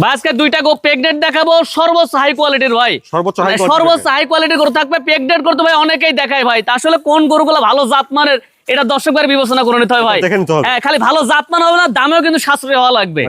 ভাই আজকে দুইটা গো প্রেগনেন্ট দেখাবো, সর্বোচ্চ হাই কোয়ালিটির ভাই, সর্বোচ্চ হাই কোয়ালিটির গরু থাকবে। প্রেগনেন্ট করতে ভাই অনেকেই দেখায় ভাই, তা আসলে কোন গরুগুলো ভালো জাতমানের এটা দর্শকদের বিবেচনা করে নিতে হয় ভাই। হ্যাঁ, খালি ভালো জাতমান হবে না, দামেও কিন্তু সাশ্রয় হওয়া লাগবে,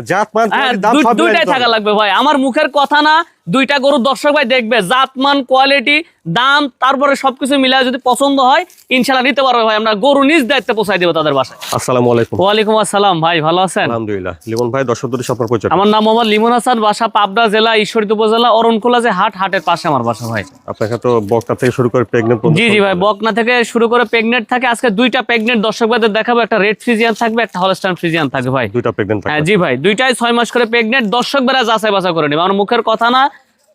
দুইটাই থাকা লাগবে ভাই। আমার মুখের কথা না, দুইটা গরু দর্শক ভাই দেখবে, জাতমান, কোয়ালিটি, দাম, তারপরে সবকিছু মিলায় যদি পছন্দ হয় ইনশাআল্লাহ নিতে পারবে ভাই। আমরা গরু নিজ দায়িত্বে পৌঁছাই দেব তাদের বাসায়। আসসালামু আলাইকুম। ওয়ালাইকুম আসসালাম ভাই, ভালো আছেন? আলহামদুলিল্লাহ। লিমন ভাই, দর্শকদের আপনার পরিচয়? আমার নাম মোহাম্মদ লিমন হাসান, বাসা পাবনা জেলা ঈশ্বরদী উপজেলা অরণখোলা যে হাটের পাশে আমার বাসা ভাই। আপনাকে তো বকনা থেকে শুরু করে প্রেগনেন্ট পর্যন্ত। জি ভাই, বকনা থেকে শুরু করে প্রেগনেন্ট থাকে। আজকে দুইটা প্রেগনেন্ট দর্শক ভাইদের দেখাবো, একটা রেড ফ্রিজিয়ান থাকবে, একটা হলস্টাইন ফ্রিজিয়ান থাকবে ভাই। দুইটা প্রেগনেন্ট থাকবে? হ্যাঁ জি ভাই, দুইটাই 6 মাস করে প্রেগনেন্ট। দর্শক ভাইরা যাচাই বাছাই করে নেবে, আমার মুখের কথা না,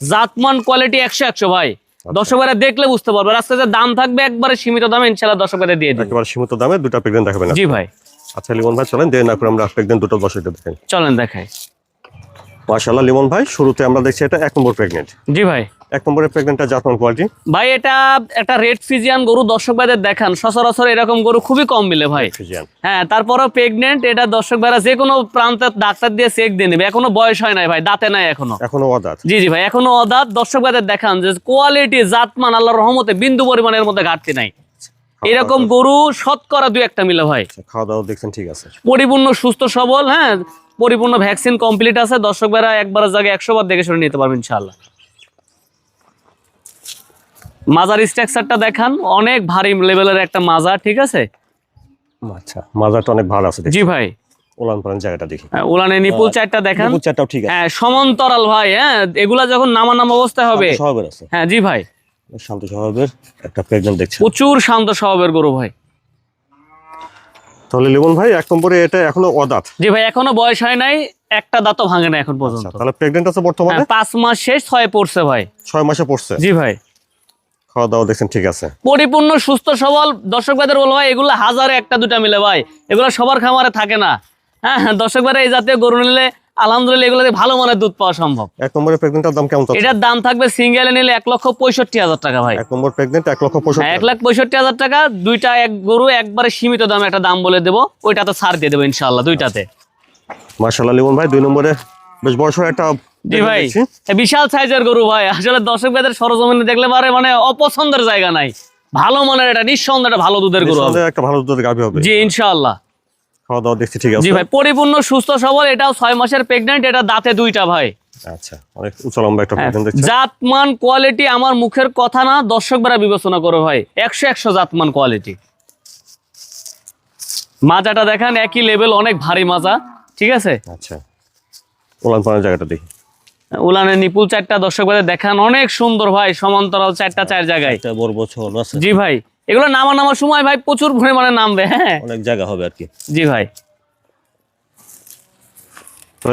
জাতমান কোয়ালিটি 100 ভাই। দর্শক ভাইরা দেখলে বুঝতে পারবে। আজকে যে দাম থাকবে একবারে সীমিত দামে ইনশাআল্লাহ দর্শক ভাইদের দিয়ে দিই, একেবারে সীমিত দামে দুইটা প্রেগনেন্ট দেখাবেন? জি ভাই। আচ্ছা লিমন ভাই, চলেন দেরি না করে আমরা প্রেগনেন্ট দুটো দর্শকদের দেখাই। চলেন দেখাই। মাশাআল্লাহ লিমন ভাই, শুরুতে আমরা দেখছি এটা 1 নম্বর প্রেগনেন্ট। জি ভাই। 1 নম্বরের প্রেগনেন্টটা জাতমান কোয়ালিটি ভাই, এটা একটা রেড ফ্রিজিয়ান গরু দর্শক ভাইদের দেখান, সচরাচর এরকম গরু খুবই কম মিলে ভাই। হ্যাঁ, তারপরও প্রেগনেন্ট, এটা দর্শক ভাইরা যে কোনো প্রান্তে ডাক্তার দিয়ে চেক দিয়ে নেবে। এখনো বয়স হয় নাই ভাই, দাঁতে নাই এখনো অদাঁত। জি ভাই, এখনো অদাঁত। দর্শক ভাইদের দেখান যে কোয়ালিটি, জাতমান আল্লাহর রহমতে বিন্দু পরিমাণের মধ্যে ঘাটতি নাই। এরকম গরু শতকরা 2-1টা মিলে ভাই। খাওয়া দাওয়া দেখছেন ঠিক আছে? পরিপূর্ণ সুস্থ সবল, হ্যাঁ, পরিপূর্ণ ভ্যাকসিন কমপ্লিট আছে। দর্শক ভাইরা একবারের জায়গায় 100 বার দেখে শুনে নিতে পারবেন ইনশাআল্লাহ। মাজার স্ট্রাকচারটা দেখান, অনেক ভারী লেভেলের একটা মাজা, ঠিক আছে? আচ্ছা, মাজাটা অনেক ভালো আছে। জি ভাই। উলান পালান জায়গাটা দেখি। উলানে নিপুল চারটা দেখান, নিপুল চারটাও ঠিক আছে। হ্যাঁ, সমান্তরাল ভাই। হ্যাঁ, এগুলা যখন নাম অবস্থায় হবে। স্বভাবের আছে। হ্যাঁ জি ভাই, শান্ত স্বভাবের একটা প্রেগন্যান্ট দেখছেন। প্রচুর শান্ত স্বভাবের গরু ভাই। তাহলে লিমন ভাই 1 নম্বরে এটা এখনো অদাঁত? জি ভাই, এখনো বয়স হয় নাই, একটা দাঁতও ভাঙে না এখন পর্যন্ত। তাহলে প্রেগন্যান্ট আছে বর্তমানে? 5 মাস শেষ, 6 পড়ছে ভাই। 6 মাসে পড়ছে? জি ভাই। খাওয়া দাওয়া দেখছেন ঠিক আছে? পরিপূর্ণ সুস্থ সবল। দর্শক ভাইদের বলবো ভাই, এগুলো হাজারে 1-2টা মিলে ভাই, এগুলো সবার খামারে থাকে না। হ্যাঁ, দর্শক ভাইরা এই জাতীয় গরু নিলে আলহামদুলিল্লাহ এগুলো ভালো মানের দুধ পাওয়া সম্ভব। 1 নম্বরের প্রেগন্যান্টের দাম কেমন? এটার দাম থাকবে সিঙ্গেলে নিলে 1,65,000 টাকা ভাই। 1 নম্বর প্রেগন্যান্ট 1,65,000? 1,65,000 টাকা। দুইটা এক গরু একবারে সীমিত দামে একটা দাম বলে দেবো, ওইটাতে ছাড় দিয়ে দেবো ইনশাআল্লাহ দুইটাতে। মাশাআল্লাহ লিমন ভাই, 2 নম্বরে বেশ বড়সড় একটা। জি ভাই, বিশাল সাইজের গরু ভাই। আসলে দর্শক ভাইদের সরজমিনে দেখলে পারে মানে অপছন্দের জায়গা নাই। ভালো মানের, এটা নিঃসন্দেহে একটা ভালো দুধের গরু হবে, একটা ভালো দুধের গাভী হবে। জি ইনশাআল্লাহ। খাওয়া দাওয়া দেখছি ঠিক আছে? জি ভাই, পরিপূর্ণ সুস্থ সবল। এটাও 6 মাসের প্রেগন্যান্ট, এটা দাঁতে 2টা ভাই। আচ্ছা, অনেক উঁচু লম্বা একটা প্রেগন্যান্ট দেখছি। জাতমান কোয়ালিটি আমার মুখের কথা না, দর্শক ভাইরা বিবেচনা করে ভাই। 100 জাতমান কোয়ালিটি। মাজাটা দেখেন, একই লেভেল, অনেক ভারী মাজা, ঠিক আছে? আচ্ছা, উলান পালান জায়গাটা দেখি। উলানে নিপুল চারটা দর্শক ভাইদের দেখান, অনেক সুন্দর ভাই, সমান্তরাল 4 জায়গায়। বড় বছর আছে। জি ভাই, এগুলো নামার সময় ভাই প্রচুর পরিমাণে নামবে। হ্যাঁ, অনেক জায়গা হবে আর কি। জি ভাই।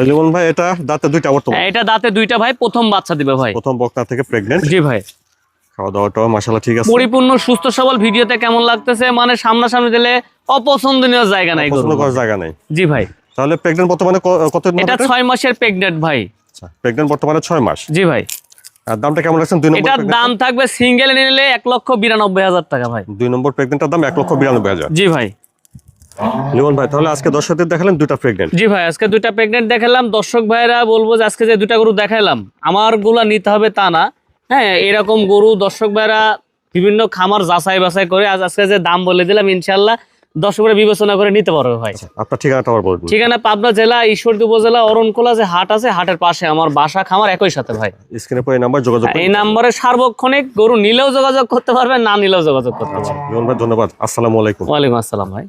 লিমন ভাই, এটা দাঁতে 2টা বর্তমানে? এটা দাঁতে 2টা ভাই, প্রথম বাচ্চা দিবে ভাই, প্রথম বকনা থেকে প্রেগন্যান্ট। জি ভাই। খাওয়া দাওয়াটাও মাশাআল্লাহ ঠিক আছে? পরিপূর্ণ সুস্থ সবল। ভিডিওতে কেমন লাগতেছে মানে সামনাসামনি দিলে অপছন্দনীয় জায়গা নাই, পছন্দ করার জায়গা নাই। জি ভাই। তাহলে প্রেগন্যান্ট বর্তমানে কত? এটা 6 মাসের প্রেগন্যান্ট ভাই। আচ্ছা, প্রেগন্যান্ট বর্তমানে 6 মাস। জি ভাই। আর দামটা কেমন রাখছেন 2 নম্বর? এটার দাম থাকবে সিঙ্গেল নিলে 1,92,000 টাকা ভাই। 2 নম্বর প্রেগন্যান্টের দাম 1,92,000? জি ভাই। লিমন ভাই, তাহলে আজকে দর্শকদের দেখালেন 2টা প্রেগন্যান্ট? জি ভাই, আজকে 2টা প্রেগন্যান্ট দেখালাম। দর্শক ভাইরা বলবো যে আজকে যে 2টা গরু দেখাইলাম আমার গুলা নিতে হবে তা না। হ্যাঁ, এরকম গরু দর্শক ভাইরা বিভিন্ন খামার যাচাই বাছাই করে আজকে যে দাম বলে দিলাম ইনশাআল্লাহ দর্শকরা বিবেচনা করে নিতে পারবে ভাই। আপনার ঠিকানাটা আবার বলুন। ঠিকানা পাবনা জেলা ঈশ্বরদী উপজেলা অরণখোলা যে হাট আছে, হাটের পাশে আমার বাসা খামার একই সাথে ভাই। স্ক্রিনে পড়ে নাম্বার যোগাযোগ করুন। এই নম্বরে সার্বক্ষণিক গরু নিলেও যোগাযোগ করতে পারবেন, না নিলেও যোগাযোগ করতে পারবেন। লিমন ভাই ধন্যবাদ। আসসালামু আলাইকুম। ওয়ালাইকুম আসসালাম ভাই।